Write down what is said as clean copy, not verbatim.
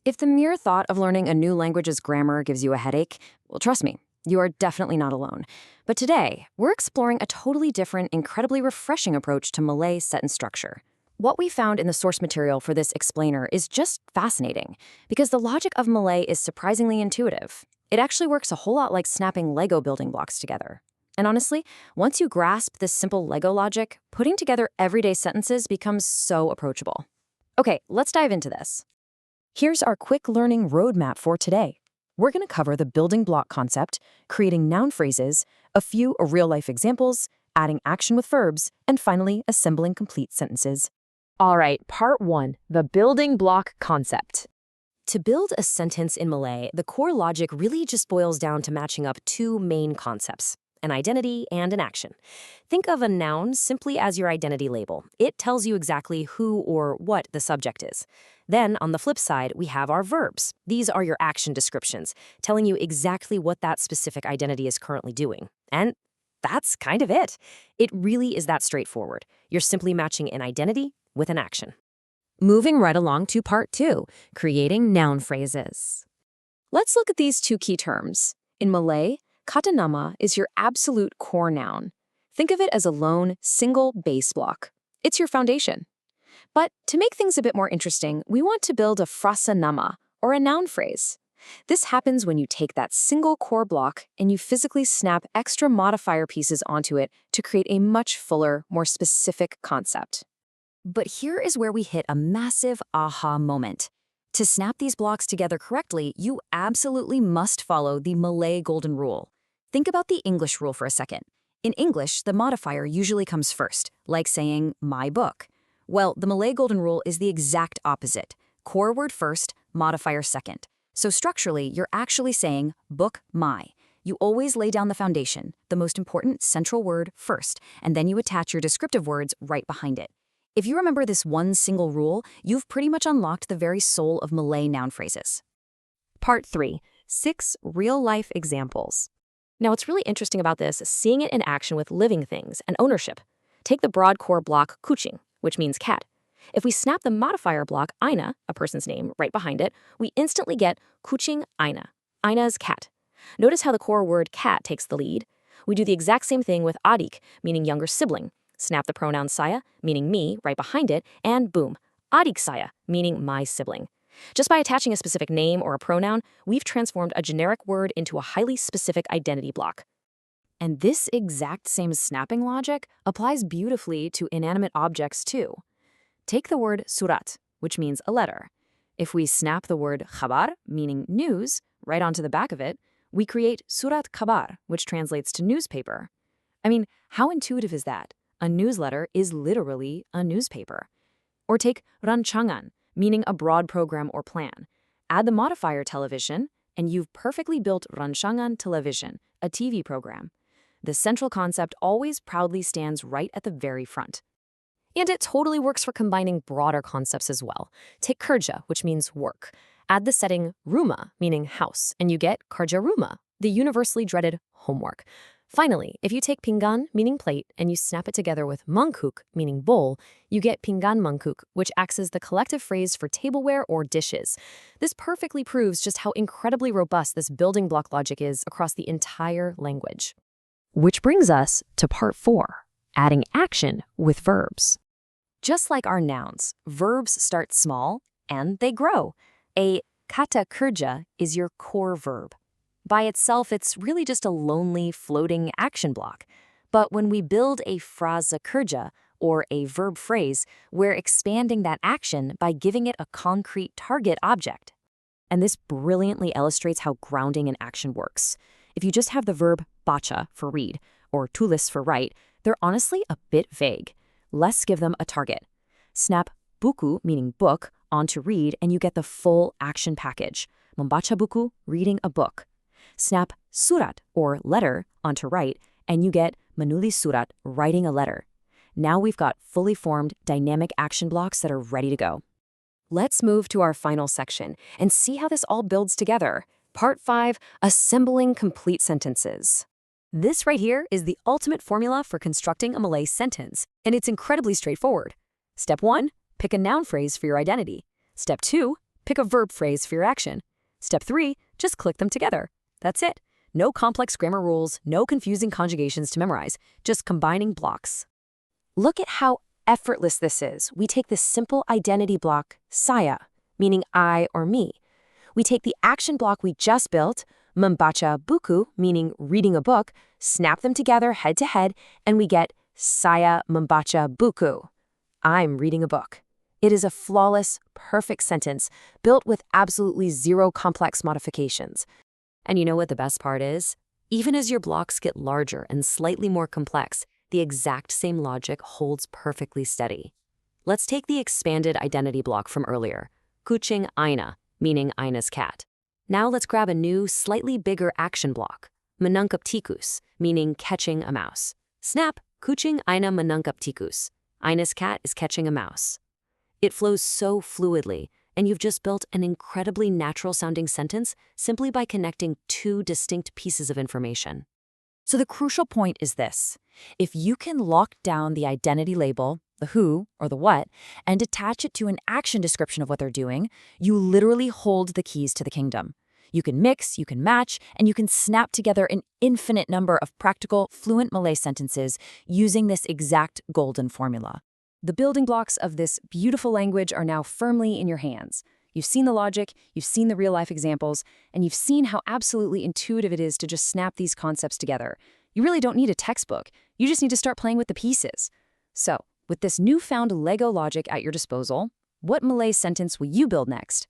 If the mere thought of learning a new language's grammar gives you a headache, well, trust me, you are definitely not alone. But today, we're exploring a totally different, incredibly refreshing approach to Malay sentence structure. What we found in the source material for this explainer is just fascinating, because the logic of Malay is surprisingly intuitive. It actually works a whole lot like snapping Lego building blocks together. And honestly, once you grasp this simple Lego logic, putting together everyday sentences becomes so approachable. Okay, let's dive into this. Here's our quick learning roadmap for today. We're going to cover the building block concept, creating noun phrases, a few real-life examples, adding action with verbs, and finally, assembling complete sentences. All right, part 1, the building block concept. To build a sentence in Malay, the core logic really just boils down to matching up two main concepts: an identity and an action. Think of a noun simply as your identity label. It tells you exactly who or what the subject is. Then, on the flip side, we have our verbs. These are your action descriptions, telling you exactly what that specific identity is currently doing. And that's kind of it. It really is that straightforward. You're simply matching an identity with an action. Moving right along to part 2, creating noun phrases. Let's look at these two key terms. In Malay, kata nama is your absolute core noun. Think of it as a lone, single base block. It's your foundation. But to make things a bit more interesting, we want to build a frasa nama, or a noun phrase. This happens when you take that single core block and you physically snap extra modifier pieces onto it to create a much fuller, more specific concept. But here is where we hit a massive aha moment. To snap these blocks together correctly, you absolutely must follow the Malay golden rule. Think about the English rule for a second. In English, the modifier usually comes first, like saying, my book. Well, the Malay golden rule is the exact opposite. Core word first, modifier second. So structurally, you're actually saying, book my. You always lay down the foundation, the most important central word first, and then you attach your descriptive words right behind it. If you remember this one single rule, you've pretty much unlocked the very soul of Malay noun phrases. Part 3, 6 real-life examples. Now, what's really interesting about this is seeing it in action with living things and ownership. Take the broad core block Kucing, which means cat. If we snap the modifier block Aina, a person's name, right behind it, we instantly get Kucing Aina. Aina's cat. Notice how the core word cat takes the lead. We do the exact same thing with Adik, meaning younger sibling. Snap the pronoun saya, meaning me, right behind it, and boom, Adik saya, meaning my sibling. Just by attaching a specific name or a pronoun, we've transformed a generic word into a highly specific identity block. And this exact same snapping logic applies beautifully to inanimate objects too. Take the word surat, which means a letter. If we snap the word khabar, meaning news, right onto the back of it, we create surat khabar, which translates to newspaper. I mean, how intuitive is that? A newsletter is literally a newspaper. Or take rancangan, meaning a broad program or plan. Add the modifier television, and you've perfectly built rancangan television, a TV program. The central concept always proudly stands right at the very front. And it totally works for combining broader concepts as well. Take Kerja, which means work. Add the setting rumah, meaning house, and you get Kerja rumah, the universally dreaded homework. Finally, if you take pinggan, meaning plate, and you snap it together with mangkuk, meaning bowl, you get pinggan mangkuk, which acts as the collective phrase for tableware or dishes. This perfectly proves just how incredibly robust this building block logic is across the entire language. Which brings us to part 4, adding action with verbs. Just like our nouns, verbs start small and they grow. A kata kerja is your core verb. By itself, it's really just a lonely, floating action block. But when we build a frasa kerja, or a verb phrase, we're expanding that action by giving it a concrete target object. And this brilliantly illustrates how grounding an action works. If you just have the verb baca for read, or tulis for write, they're honestly a bit vague. Let's give them a target. Snap buku, meaning book, onto read, and you get the full action package. Membaca buku, reading a book. Snap surat, or letter, onto write, and you get menulis surat, writing a letter. Now we've got fully formed, dynamic action blocks that are ready to go. Let's move to our final section and see how this all builds together. Part 5, assembling complete sentences. This right here is the ultimate formula for constructing a Malay sentence, and it's incredibly straightforward. Step 1, pick a noun phrase for your identity. Step 2, Pick a verb phrase for your action. Step 3, just click them together. That's it. No complex grammar rules, no confusing conjugations to memorize, just combining blocks. Look at how effortless this is. We take this simple identity block, saya, meaning I or me. We take the action block we just built, membaca buku, meaning reading a book, snap them together head to head, and we get saya membaca buku. I'm reading a book. It is a flawless, perfect sentence built with absolutely zero complex modifications. And you know what the best part is? Even as your blocks get larger and slightly more complex, the exact same logic holds perfectly steady. Let's take the expanded identity block from earlier, Kucing Aina, meaning Aina's cat. Now let's grab a new, slightly bigger action block, menangkap tikus, meaning catching a mouse. Snap, Kucing Aina menangkap tikus. Aina's cat is catching a mouse. It flows so fluidly, and you've just built an incredibly natural-sounding sentence simply by connecting two distinct pieces of information. So the crucial point is this. If you can lock down the identity label, the who or the what, and attach it to an action description of what they're doing, you literally hold the keys to the kingdom. You can mix, you can match, and you can snap together an infinite number of practical, fluent Malay sentences using this exact golden formula. The building blocks of this beautiful language are now firmly in your hands. You've seen the logic, you've seen the real-life examples, and you've seen how absolutely intuitive it is to just snap these concepts together. You really don't need a textbook. You just need to start playing with the pieces. So, with this newfound Lego logic at your disposal, what Malay sentence will you build next?